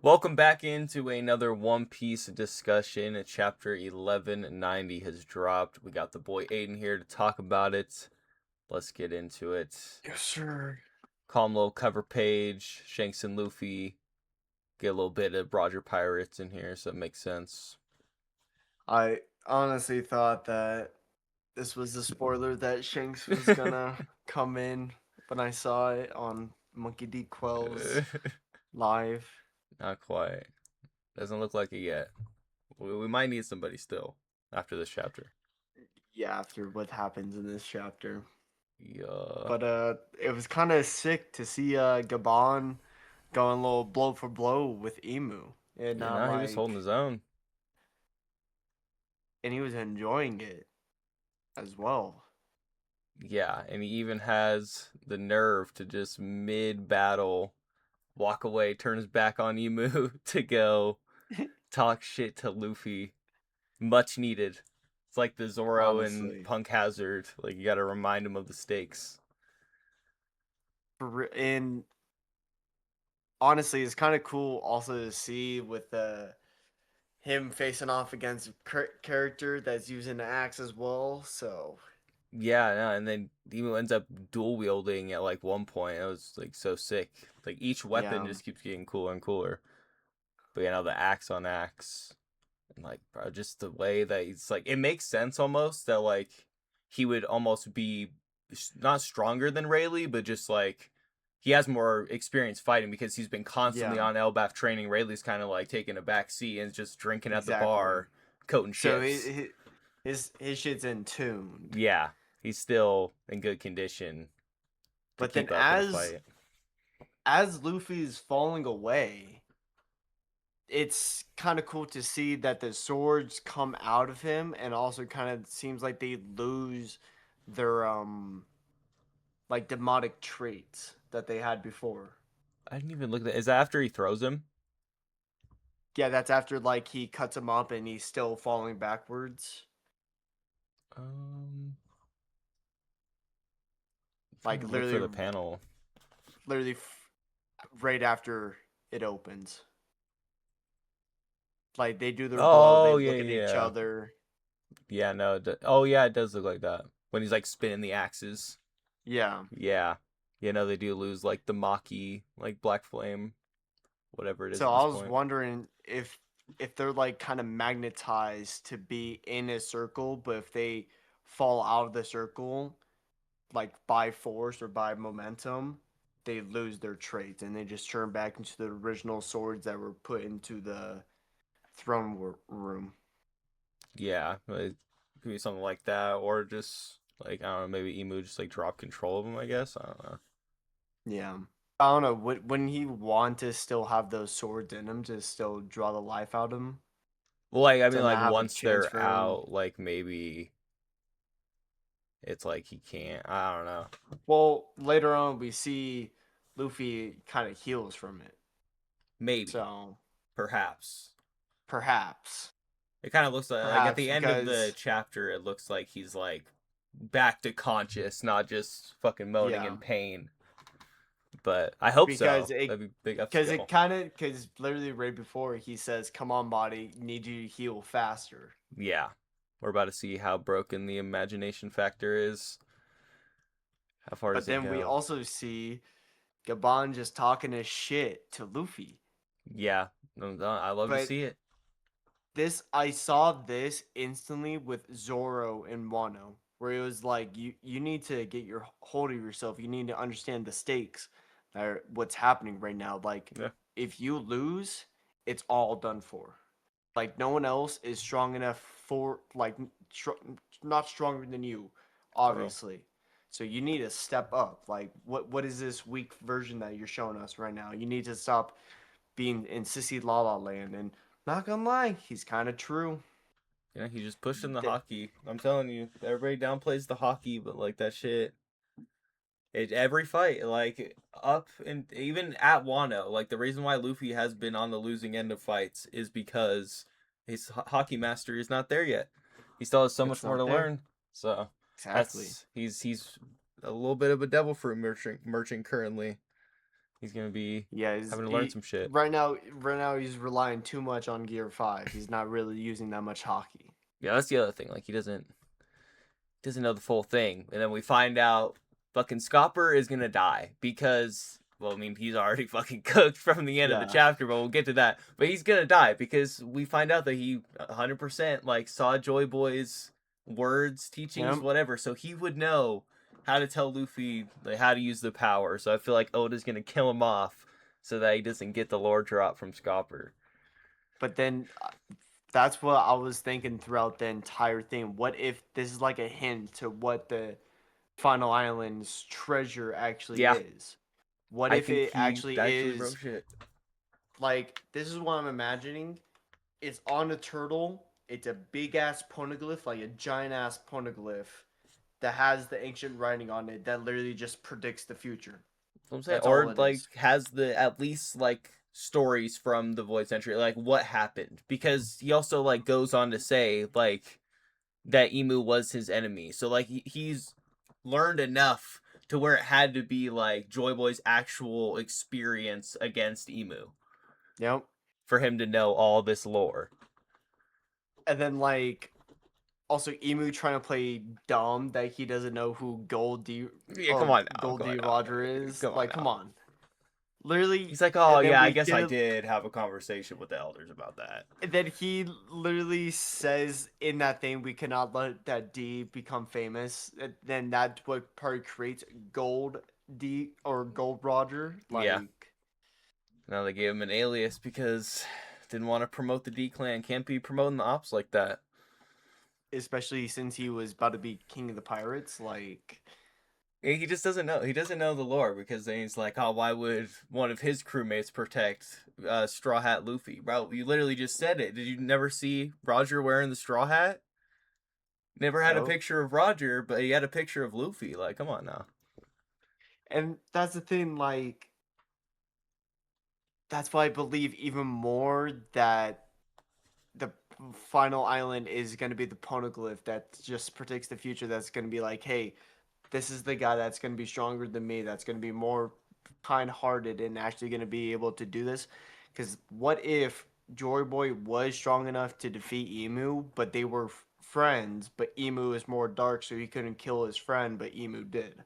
Welcome back into another One Piece discussion. Chapter 1190 has dropped. We got the boy Aiden here to talk about it. Let's get into it. Yes, sir. Calm little cover page. Shanks and Luffy. Get a little bit of Roger Pirates in here, so it makes sense. I honestly thought that this was the spoiler that Shanks was gonna come in when I saw it on Monkey D. Quell's live. Not quite. Doesn't look like it yet. We might need somebody still after this chapter. Yeah, after what happens in this chapter. Yeah. But it was kind of sick to see Gabon going a little blow for blow with Emu, and Yeah, not now he was holding like, his own. and he was enjoying it as well. Yeah, and he even has the nerve to just mid battle walk away, turn his back on Emu to go talk shit to Luffy. Much needed. It's like the Zoro and Honestly, Punk Hazard. Like you gotta remind him of the stakes. and honestly, it's kind of cool also to see with the him facing off against a character that's using the axe as well. So Yeah, no, and then Emu ends up dual wielding at like one point. It was like so sick. Like each weapon yeah, just keeps getting cooler and cooler. But you know, the axe on axe. And like, bro, just the way that it's like, it makes sense almost that like he would almost be not stronger than Rayleigh, but just like he has more experience fighting because he's been constantly yeah, on Elbaf training. Rayleigh's kind of like taking a back seat and just drinking at the exactly. bar, coating So ships. his shit's in tuned. Yeah, he's still in good condition to But then keep up in a fight. as Luffy's falling away, it's kind of cool to see that the swords come out of him, and also kind of seems like they lose their like demonic traits that they had before. I didn't even look at that. Is that after he throws him? Yeah, that's after like he cuts him up and he's still falling backwards. Um, I'm trying Like to look for literally, the panel. literally right after it opens. Like they do their blow, they Oh yeah, look at each yeah. other. Yeah, no. Oh, yeah, it does look like that when he's like spinning the axes. Yeah. Yeah, you know they do lose like the Maki, like Black Flame, whatever it is So at this I was point. wondering if they're like kind of magnetized to be in a circle, but if they fall out of the circle, like by force or by momentum, they lose their traits and they just turn back into the original swords that were put into the room. Yeah, it could be something like that, or just like I don't know, maybe Emu just like drop control of him. I guess I don't know. Yeah. I don't know. Wouldn't he want to still have those swords in him to still draw the life out of him? Well, like I mean, To like not have a once chance they're for him? out, like maybe it's like he can't. I don't know. Well, later on, we see Luffy kind of heals from it. Maybe, So perhaps. perhaps. It kind of looks like at Perhaps the end of the because, chapter, it looks like he's like back to conscious, not just fucking moaning yeah. in pain. But I hope Because so. it. That'd be big Because it upskill. kind of. Because literally right before he says, "Come on, body, need you to heal faster." Yeah, we're about to see how broken the imagination factor is. How far But does it then we go? also see Gabon just talking his shit to Luffy. Yeah, no, no, I love to But see it. I saw this instantly with Zoro and Wano, where it was like you need to get your hold of yourself. You need to understand the stakes that are what's happening right now. Like Yeah, if you lose, it's all done for. Like no one else is strong enough for like not stronger than you, for real. obviously. So you need to step up. Like what is this weak version that you're showing us right now? You need to stop being in Sissy La La Land. And not gonna lie, he's kind of true. Yeah, he just pushing the Th- hockey. I'm telling you, everybody downplays the hockey, but like that shit. Every fight, like up and even at Wano, like the reason why Luffy has been on the losing end of fights is because his hockey master is not there yet. He still has so It's much more to not there. learn. So Exactly. that's he's a little bit of a devil fruit merchant currently. He's gonna be Yeah, having to learn some shit. right now he's relying too much on Gear 5. He's not really using that much hockey. Yeah, that's the other thing. Like he doesn't know the full thing, and then we find out fucking Scopper is gonna die because. Well, I mean, he's already fucking cooked from the end of the Yeah. chapter, but we'll get to that. But he's gonna die because we find out that he 100% like saw Joy Boy's words, teachings, Yep. whatever, so he would know how to tell Luffy like, how to use the power. So I feel like Oda's gonna kill him off so that he doesn't get the lore drop from Scopper. But then that's what I was thinking throughout the entire thing. What if this is like a hint to what the Final Island's treasure actually Yeah, is? What I if think it he actually actually wrote is shit. like this is what I'm imagining. It's on a turtle. It's a big ass poneglyph, like a giant ass poneglyph that has the ancient writing on it that literally just predicts the future. I'm saying, That's all or it like is. has the at least like stories from the Void Century, like what happened, because he also like goes on to say like that Emu was his enemy, so like he's learned enough to where it had to be like Joy Boy's actual experience against Emu Yep. for him to know all this lore. And then like also Emu trying to play dumb that he doesn't know who Yeah, come on now, Gold come on D now, Roger is. come on Like, come now. on. Literally, He's like, oh and then yeah, I we guess get I it. did have a conversation with the elders about that. And then he literally says in that thing, we cannot let that D become famous. And then that's what probably creates Gold D or Gold Roger. Yeah. Like, Now they gave him an alias because didn't want to promote the D clan. Can't be promoting the ops like that. especially since he was about to be king of the pirates. Like, He just doesn't know. He doesn't know the lore because then he's like, oh, why would one of his crewmates protect Straw Hat Luffy? Bro, you literally just said it. Did you never see Roger wearing the straw hat? Never had a yo. picture of Roger, but he had a picture of Luffy. Like, come on now. And that's the thing, like, that's why I believe even more that the final island is going to be the poneglyph that just predicts the future. That's going to be like, hey, this is the guy that's going to be stronger than me. That's going to be more kind-hearted and actually going to be able to do this. Because what if Joy Boy was strong enough to defeat Emu, but they were friends, but Emu is more dark, so he couldn't kill his friend, but Emu did.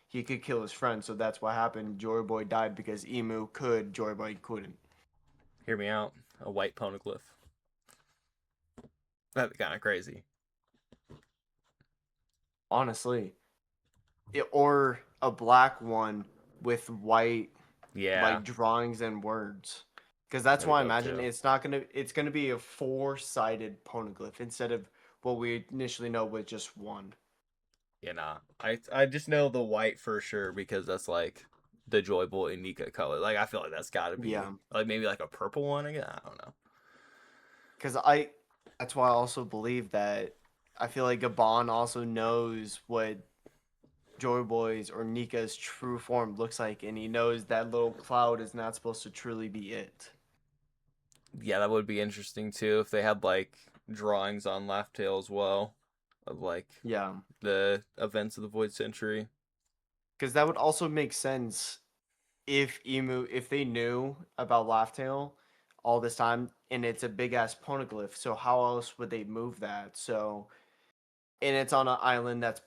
He could kill his friend, so that's what happened. Joy Boy died because Emu could, Joy Boy couldn't. Hear me out. A white poneglyph. That'd be kind of crazy. Honestly, or a black one with white Yeah, like drawings and words, because that's that'd be why I dope imagine too. it's gonna be a four-sided poneglyph instead of what we initially know with just one. Yeah, nah. I just know the white for sure because that's like the Joy Boy and Nika color. Like I feel like that's got to be Yeah, like maybe like a purple one again. I don't know. because that's why I also believe that I feel like Gabon also knows what Joy Boy's or Nika's true form looks like, and he knows that little cloud is not supposed to truly be it. Yeah, that would be interesting too if they had like drawings on Laugh Tale as well of like Yeah, the events of the Void Century. because that would also make sense if they knew about Laughtail all this time and it's a big ass poneglyph, so how else would they move that? So and it's on an island that's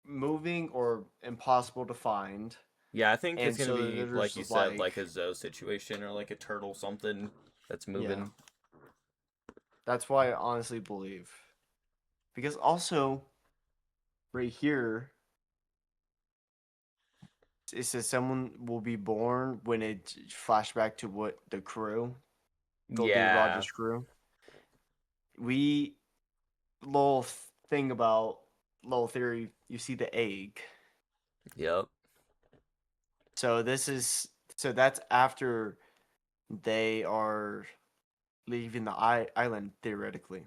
moving or impossible to find. Yeah, I think it's And gonna so be there's like you just said, like like a Zoe situation or like a turtle something that's yeah. moving. That's why I honestly believe. Because also right here it says someone will be born when it flashback to what the crew, Goldie Yeah. Rogers crew. We little thing about little theory, you see the egg. Yep. So this is so that's after they are leaving the island theoretically.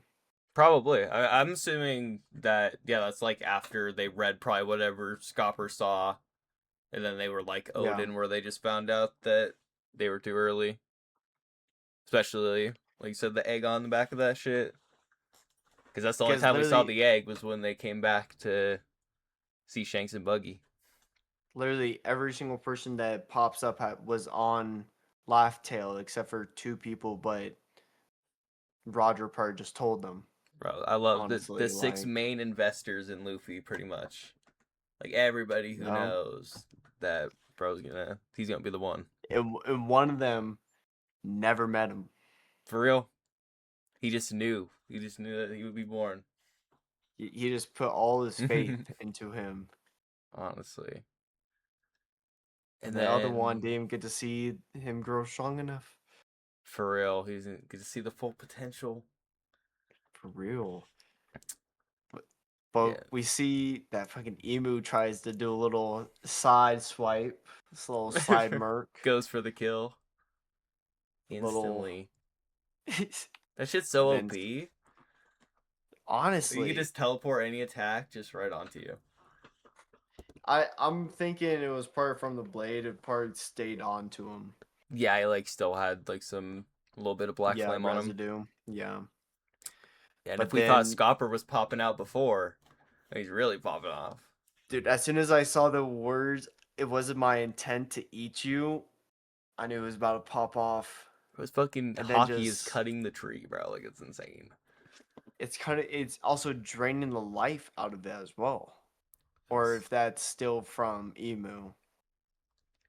Probably. I'm assuming that yeah, that's like after they read probably whatever Scopper saw, and then they were like Yeah, Odin, where they just found out that they were too early. Especially like you said, the egg on the back of that shit. Because that's the only because time we saw literally the egg was when they came back to see Shanks and Buggy. literally every single person that pops up was on Laugh Tale except for two people, but Roger probably just told them. Bro, I love the Honestly, six like, main investors in Luffy, pretty much. Like everybody who no, knows that he's gonna be the one. and one of them never met him. For real. He just knew. He just knew that he would be born. He just put all his faith into him, Honestly. and And the other one then didn't even get to see him grow strong enough. for real, he's gonna get to see the full potential. For real. But Yeah. we see that fucking emu tries to do a little side swipe, this little side merc, Goes for the kill. little. Instantly. And That shit's so then OP. You can honestly, just teleport any attack just right onto you. I'm thinking it was part from the blade, it part stayed on to him. Yeah, I like still had like some a little bit of black Yeah, flame on him. residue. Yeah. Yeah, and if But we thought then, Scopper was popping out before, he's really popping off. dude, as soon as I saw the words, it wasn't my intent to eat you, I knew it was about to pop off. His fucking And then hockey is just, cutting the tree, bro. Like it's insane. it's also draining the life out of it as well. Or It's- if that's still from Emu.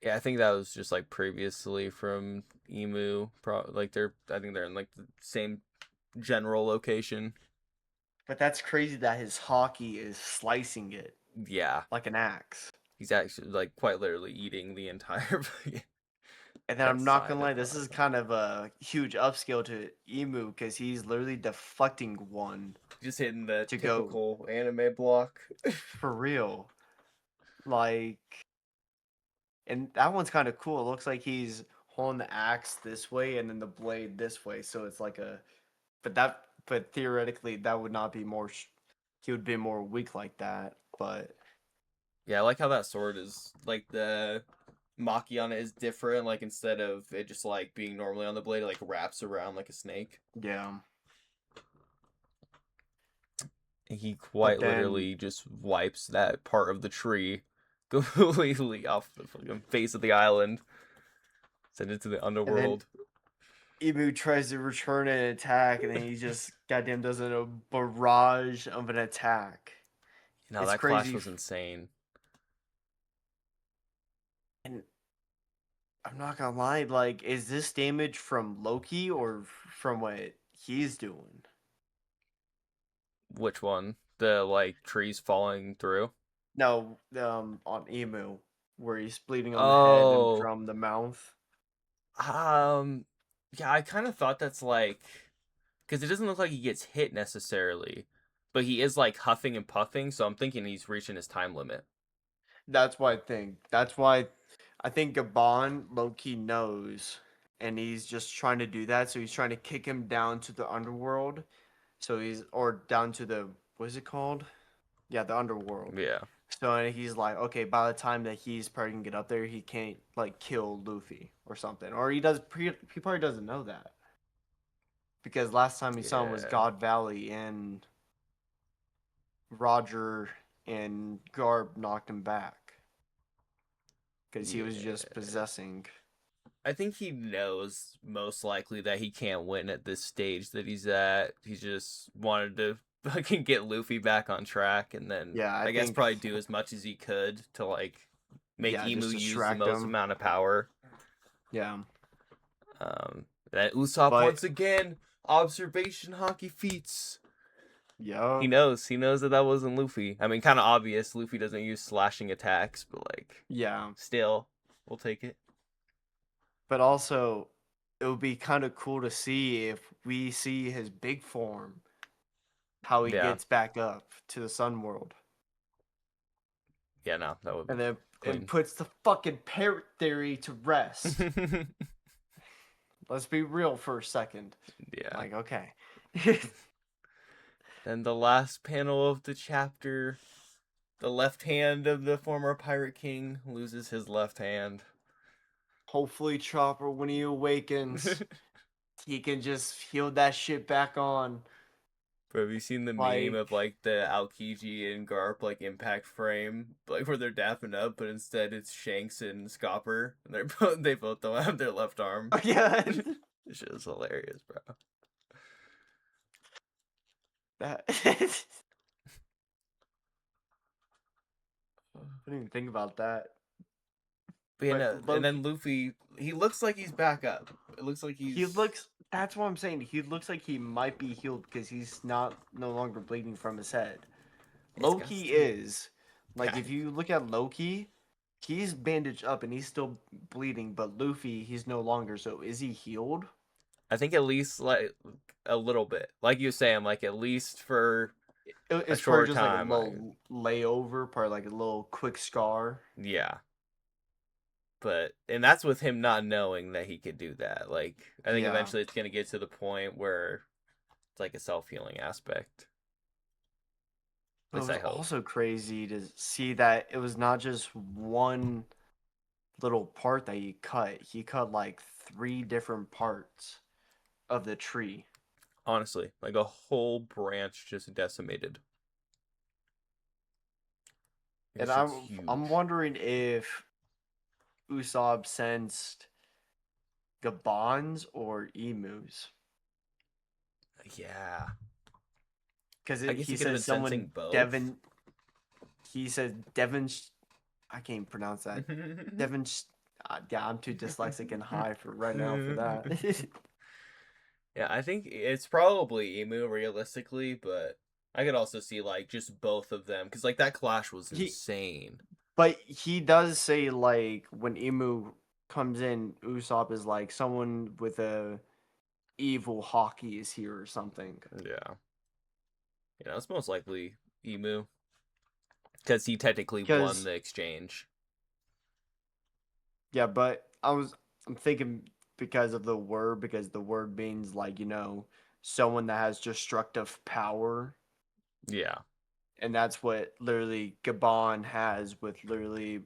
Yeah, I think that was just like previously from Emu. I think they're in like the same general location. But that's crazy that his hockey is slicing it Yeah, like an axe. he's actually like quite literally eating the entire And then that I'm not side gonna of lie, the this is island. kind of a huge upscale to Emu because he's literally deflecting one Just hitting the to go typical anime block. for real. Like, and that one's kind of cool. It looks like he's holding the axe this way and then the blade this way. So it's like but theoretically, that would not be more, he would be more weak like that. But Yeah, I like how that sword is like the Maki on it is different. Like instead of it just like being normally on the blade, it like wraps around like a snake. yeah. And he But quite then, literally just wipes that part of the tree completely off the fucking face of the island. Send it to the and then underworld. Emu tries to return an attack, and then he just goddamn does a barrage of an attack. Now It's that clash crazy, was insane. and I'm not gonna lie. Like, is this damage from Loki or from what he's doing? Which one? The like trees falling through? No, on Emu, where he's bleeding on the head and Oh, from the mouth. um, yeah, I kind of thought that's like because it doesn't look like he gets hit necessarily, but he is like huffing and puffing, so I'm thinking he's reaching his time limit. That's why I think. That's why I think Gabon Loki knows, and he's just trying to do that. So he's trying to kick him down to the underworld. So he's or down to the what is it called? Yeah, the underworld. Yeah, So he's like, okay, by the time that he's probably gonna get up there, he can't like kill Luffy or something, or he probably doesn't know that because last time he saw him was yeah, God Valley and Roger and Garb knocked him back because he was yeah. just possessing. I think he knows most likely that he can't win at this stage that he's at. He just wanted to fucking get Luffy back on track, and then Yeah, I I guess think probably do as much as he could to like make yeah, Emu just use the distract most him. amount of power. Yeah, That Usopp but once again observation hockey feats. yeah, He knows that that wasn't Luffy. I mean, kind of obvious. Luffy doesn't use slashing attacks, but like, yeah, still, we'll take it. but also it would be kind of cool to see if we see his big form, how he Yeah, gets back up to the Sun World, yeah, no, that would be and then and clean. puts the fucking parrot theory to rest. Let's be real for a second. Yeah. Like, okay. Then the last panel of the chapter, the left hand of the former Pirate King loses his left hand. Hopefully, Chopper, when he awakens, he can just heal that shit back on. But have you seen the meme Like, of like the Aokiji and Garp like impact frame, like where they're dapping up, but instead it's Shanks and Scopper, and they both don't have their left arm. yeah, This shit is hilarious, bro. that. I didn't even think about that. But you But know, and then Loki, Luffy, he looks like he's back up. It looks like he he's looks. That's what I'm saying. He looks like he might be healed because he's not no longer bleeding from his head. it's got Loki to. is like Yeah, if you look at Loki, he's bandaged up and he's still bleeding, but Luffy he's no longer. So is he healed? I think at least like a little bit, like you say, I'm like at least for a It's probably short just like a time. little layover, probably like a little quick scar. Yeah, but and that's with him not knowing that he could do that. Like I think Yeah. eventually it's gonna get to the point where it's like a self healing aspect. At But it least was I hope. also crazy to see that it was not just one little part that he cut. He cut like three different parts of the tree. Honestly, like a whole branch just decimated. This And shit's I'm huge. wondering if Usopp sensed Gabons or emus. Yeah, Because I guess he he could have says been someone sensing both. Devon. He says Devon. I can't pronounce that. Devon. Yeah, I'm too dyslexic and high for right now for that. Yeah, I think it's probably Emu realistically, but I could also see like just both of them because like that clash was he, insane. but he does say like when Emu comes in, Usopp is like someone with a evil hockey is here or something. Yeah, it's most likely Emu because he technically won Because the exchange. yeah, but I'm thinking because the word means like someone that has destructive power, Yeah, and that's what literally Gabon has with literally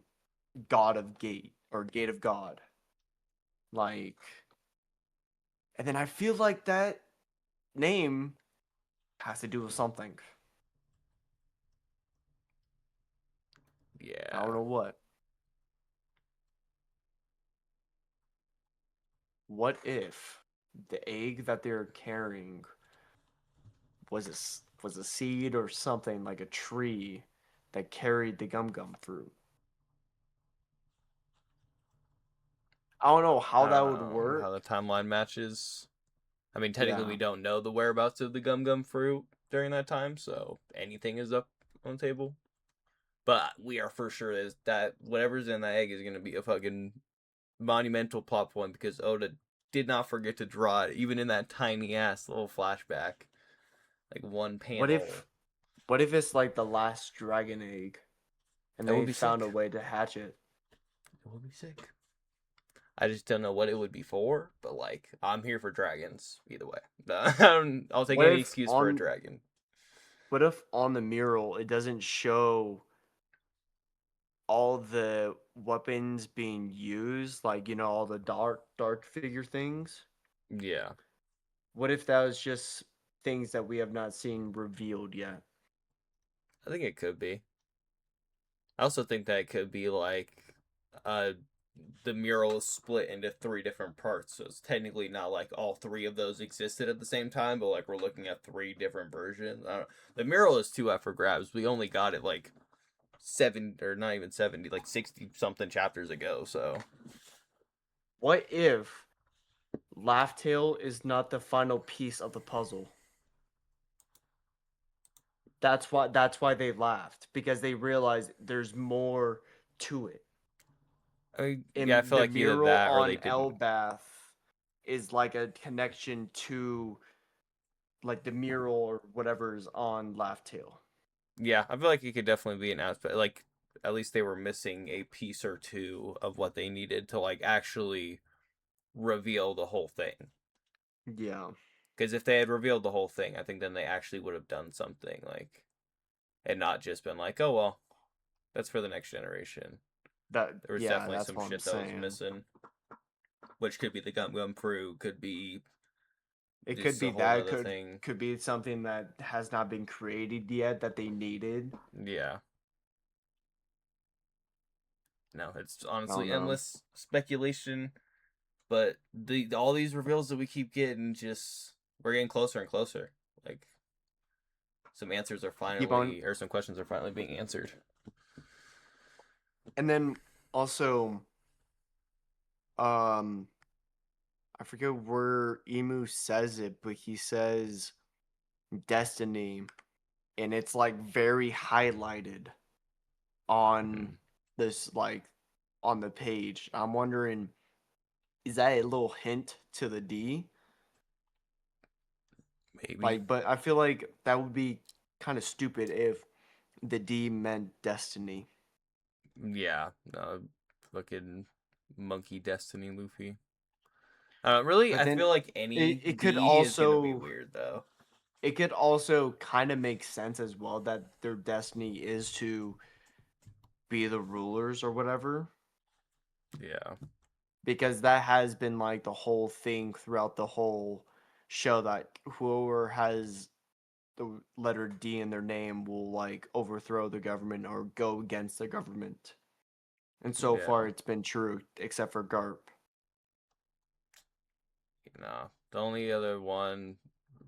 God of Gate or Gate of God, like, and then I feel like that name has to do with something. I don't yeah, know what. What if the egg that they're carrying was a seed or something like a tree that carried the gum gum fruit? I don't know how I don't that would know how the work timeline matches. I mean, technically, Yeah. we don't know the whereabouts of the Gum Gum fruit during that time, so anything is up on the table. But we are for sure is that whatever's in that egg is gonna be a fucking monumental plot point because Oda did not forget to draw it, even in that tiny ass little flashback, like one What panel. if what if it's like the last dragon egg and That would they be found a sick. way to hatch it? It would be sick. I just don't know what it would be for, but like I'm here for dragons either way. I'll take What any if excuse for a on dragon. what if on the mural it doesn't show all the weapons being used, like all the dark figure things? Yeah, What if that was just things that we have not seen revealed yet? I think it could be. I also think that it could be like uh the mural is split into three different parts, so it's technically not like all three of those existed at the same time, but like we're looking at three different versions. I don't, the mural is too up for grabs. We only got it like seven or not even 70, like 60 something chapters ago. So What if Laugh Tale is not the final piece of the puzzle? That's why they laughed because they realized there's more to it. I mean, yeah, I And feel the like either mural that or they on didn't. Elbath is like a connection to like the mural or whatever is on Laugh Tale. Yeah, I feel like it could definitely be an aspect. Like at least they were missing a piece or two of what they needed to like actually reveal the whole thing. Yeah. Because if they had revealed the whole thing, I think then they actually would have done something like, and not just been like, oh well, that's for the next generation. There was definitely That's some what I'm shit that was saying. missing, which could be the Gum Gum Fruit, could be It could just a be whole that. It nother could thing. could be something that has not been created yet that they needed. Yeah. No, it's I don't honestly know. endless speculation. But all these reveals that we keep getting, just we're getting closer and closer. Like some answers are Keep on. finally, or some questions are finally being answered. And then also, um, I forget where Emu says it, but he says destiny, and it's like very highlighted on Hmm. this like on the page. I'm wondering, is that a little hint to the D? Maybe. Like, but I feel like that would be kind of stupid if the D meant destiny. Yeah. Fucking monkey destiny Luffy. Really, But I then feel like any it could D is gonna be also weird though. kind of make sense as well that their destiny is to be the rulers or whatever, Yeah. because that has been like the whole thing throughout the whole show that whoever has the letter D in their name will like overthrow the government or go against the government. And so far Yeah. it's been true except for Garp. No. The only other one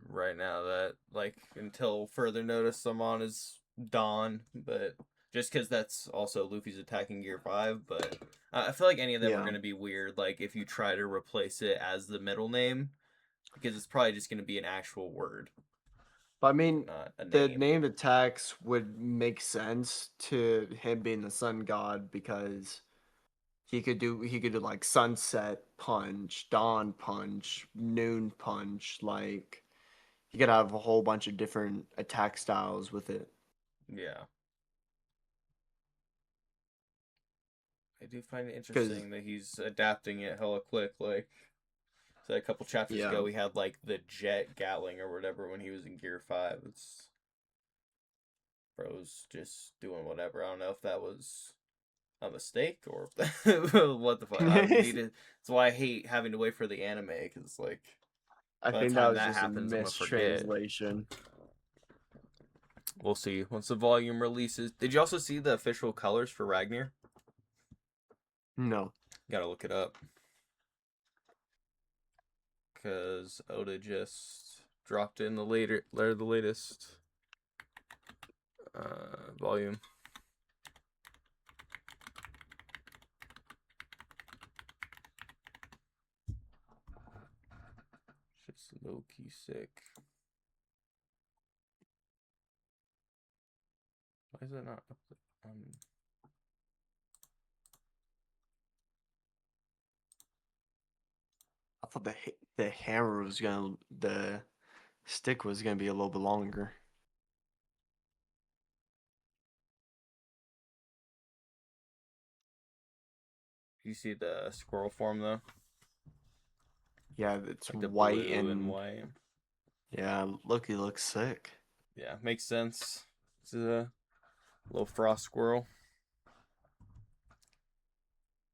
right now that like until further notice I'm on is Dawn, but just because that's also Luffy's attacking Gear 5, but I feel like any of them are Yeah. going to be weird, like if you try to replace it as the middle name, because it's probably just going to be an actual word, But I mean, not a the name. named attacks would make sense to him being the sun god because he could do like sunset punch, dawn punch, noon punch, like he could have a whole bunch of different attack styles with it. Yeah. I do find it Cause interesting that he's adapting it hella quick, like so a couple chapters yeah, ago we had like the jet Gatling or whatever when he was in Gear 5. It's bro's just doing whatever. I don't know if that was a mistake or what the fuck. I need to. That's why I hate having to wait for the anime because like I by the think that time was that just a happens, I'm gonna forget. mistranslation. We'll see once the volume releases. Did you also see the official colors for Ragnar? No, Gotta look it up because Oda just dropped in the latest volume. Just low key sick. Why is it not up there? I thought the hammer was gonna the stick was gonna be a little bit longer. You see the squirrel form though, Yeah, it's like the white blue and and white. yeah, look, he looks sick. Yeah, makes sense. It's a little frost squirrel.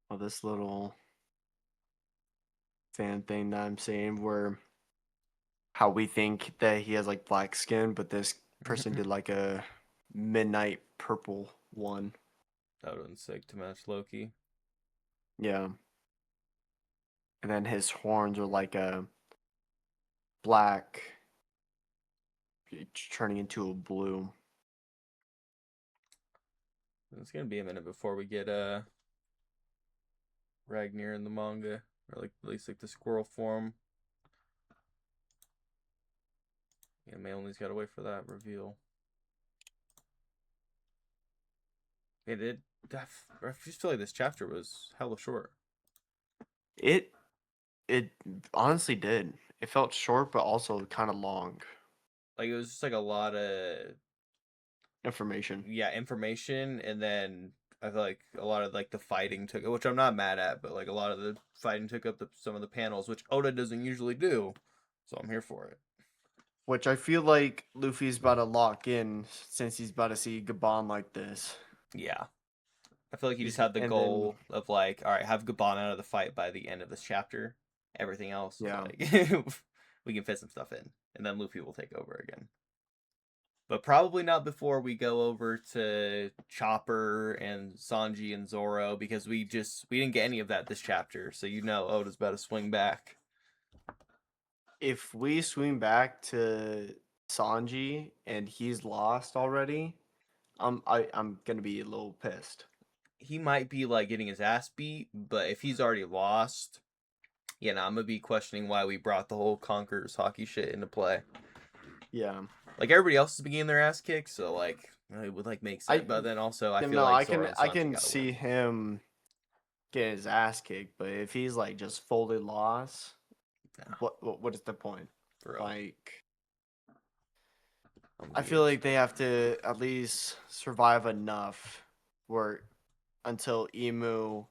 Oh, this little fan thing that I'm seeing where how we think that he has like black skin, but this person did like a midnight purple one. That would sick to match Loki. Yeah. And then his horns are like a black turning into a blue. It's gonna be a minute before we get Ragnar in the manga, or like at least like the squirrel form. Yeah, Melanie's gotta wait for that reveal. It did. I just feel like this chapter was hella short. It it honestly did. It felt short but also kind of long Like it was just like a lot of information. yeah information, and then I feel like a lot of like the fighting took, which I'm not mad at, but like a lot of the fighting took up some of the panels, which Oda doesn't usually do. So I'm here for it. Which I feel like Luffy's about to lock in since he's about to see Gabon like this. Yeah, I feel like he just He's had the and then goal of like, all right, have Gabon out of the fight by the end of this chapter. Everything else is yeah. like we can fit some stuff in, and then Luffy will take over again. But probably not before we go over to Chopper and Sanji and Zoro, because we didn't get any of that this chapter. So Oda's about to swing back. If we swing back to Sanji and he's lost already, I'm gonna be a little pissed. He might be like getting his ass beat, but if he's already lost, I'm gonna be questioning why we brought the whole Conquerors hockey shit into play. Yeah. Like everybody else is getting their ass kicked, so like it would like make sense. But then also I feel like Zoro and I Sanji can gotta see win. him getting his ass kicked, but if he's like just fully lost, Nah, what is the point? for real. Like, I feel like they have to at least survive enough where until Emu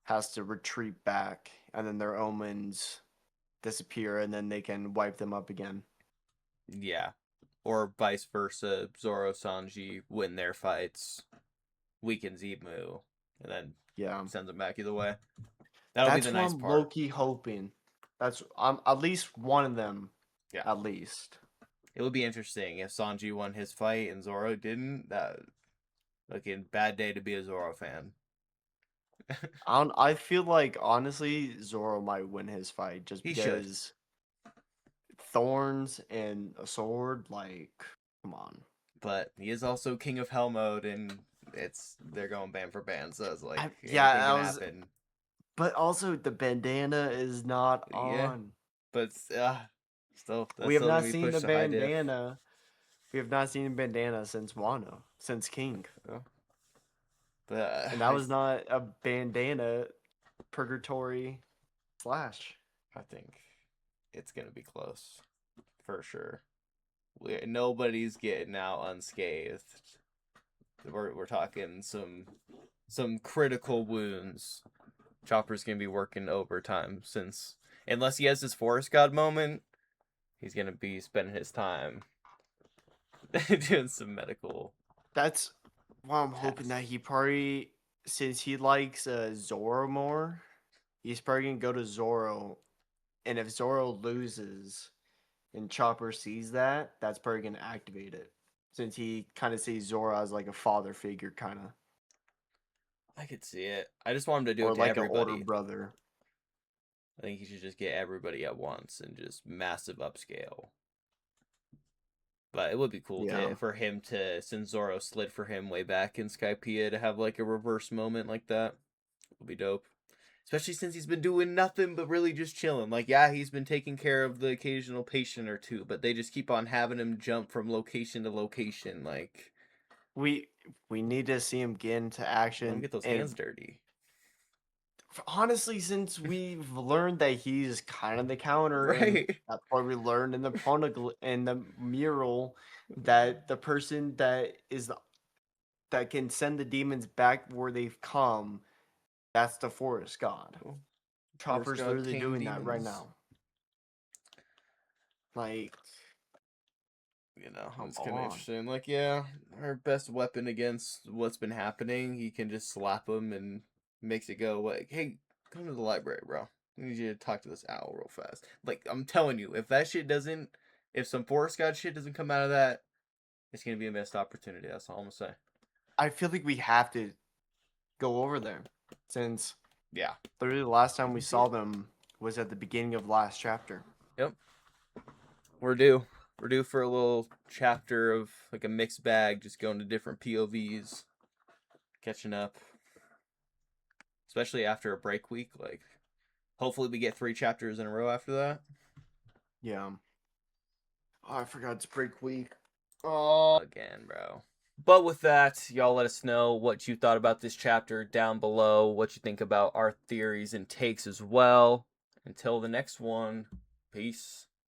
has to retreat back, and then their omens disappear, and then they can wipe them up again. Yeah. Or vice versa, Zoro, Sanji win their fights, weakens Emu, and then sends them back either way. That'll be the nice I'm part. low-key hoping. I'm at least one of them. Yeah. At least. It would be interesting if Sanji won his fight and Zoro didn't. That looking bad day to be a Zoro fan. I feel like honestly Zoro might win his fight just because thorns and a sword, like, come on. But he is also King of Hell mode, and they're going band for band, so it's like anything can happen. But also the bandana is not on. But still, We have not seen the bandana. We have not seen a bandana since Wano, since King. But and that was not a bandana purgatory slash. I think it's gonna be close for sure. Nobody's getting out unscathed. We're talking some critical wounds. Chopper's gonna be working overtime since unless he has his Forest God moment, he's gonna be spending his time doing some medical. That's why I'm hoping that he probably, since he likes Zoro more, he's probably gonna go to Zoro, and if Zoro loses, and Chopper sees that, that's probably gonna activate it, since he kind of sees Zoro as like a father figure, kind of. I could see it. I just want him to do or it to like everybody. An older brother. I think he should just get everybody at once and just massive upscale. But it would be cool for him to, since Zoro slid for him way back in Skypiea, to have like a reverse moment like that. It would be dope. Especially since he's been doing nothing but really just chilling. Like, yeah, he's been taking care of the occasional patient or two, but they just keep on having him jump from location to location. Like, we need to see him get into action. Let him get those hands dirty. Honestly, since we've learned that he's kind of the counter, right? And that's why we learned in the mural that the person that can send the demons back where they've come, that's the Forest God. Chopper's literally doing that right now. Like, it's kind of interesting. Like, our best weapon against what's been happening, he can just slap him and makes it go like, hey, come to the library, bro. I need you to talk to this owl real fast. Like, I'm telling you, if some Forest God shit doesn't come out of that, it's gonna be a missed opportunity. That's all I'm gonna say. I feel like we have to go over there, since literally the last time we saw them was at the beginning of last chapter. Yep. We're due for a little chapter of like a mixed bag, just going to different POVs, catching up. Especially after a break week, like hopefully we get 3 chapters in a row after that. Yeah. Oh, I forgot it's break week. Oh, again, bro. But with that, y'all let us know what you thought about this chapter down below, what you think about our theories and takes as well. Until the next one, peace.